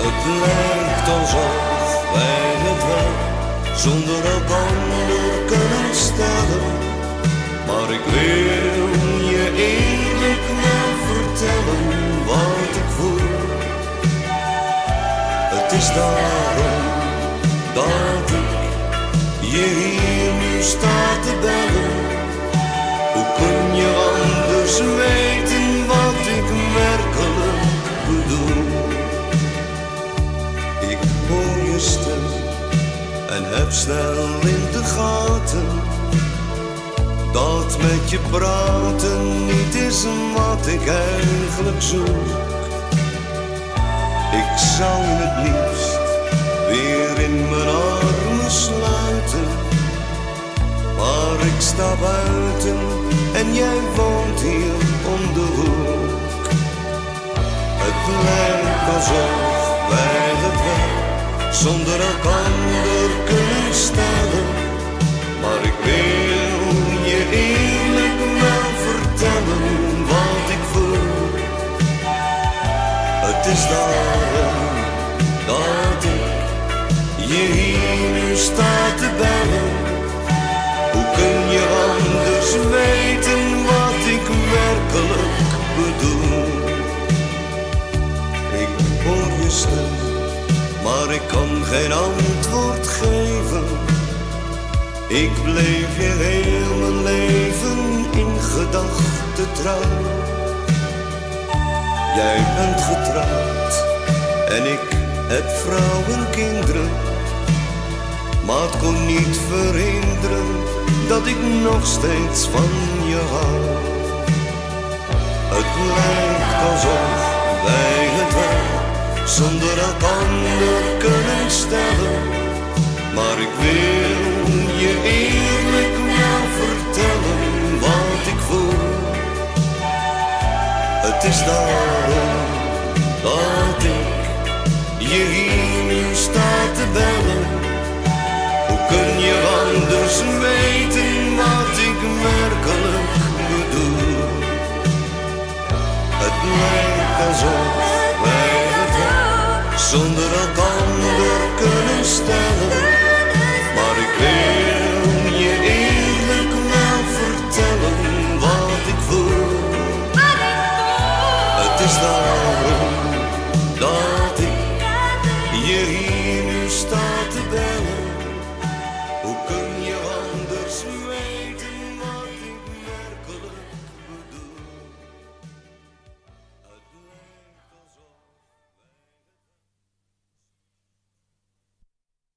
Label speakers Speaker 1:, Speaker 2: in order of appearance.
Speaker 1: Het lijkt alsof wij het wel zonder elkander kunnen stellen. Maar ik wil je eerlijk wel vertellen wat ik voel. Het is daarom dat ik je hier nu sta te bellen. Hoe kun je anders weten wat ik werkelijk bedoel? Ik hoor je stem en heb snel in de gaten dat met je praten niet is wat ik eigenlijk zoek. Ik zou je het liefst weer in mijn armen sluiten, maar ik sta buiten en jij woont hier om de hoek. Het lijkt alsof wij het wel zonder elkander kunnen stellen, maar ik wil je eerlijk wel vertellen wat ik voel. Het is daarom dat ik je hier nu sta te bellen. Hoe kun je anders weten wat ik werkelijk bedoel? Ik hoor je stem, maar ik kan geen antwoord geven. Ik bleef je heel mijn leven in gedachten trouw. Jij bent getrouwd en ik heb vrouw en kinderen, maar het kon niet verhinderen dat ik nog steeds van je hou. Het lijkt alsof wij het wel zonder elkander kunnen stellen, maar ik wil je eerlijk wel vertellen wat ik voel. Het is daarom dat ik je hier nu sta te bellen. Hoe kun je anders weten wat ik werkelijk bedoel? Het lijkt alsof wij het wel zonder elkander kunnen stellen,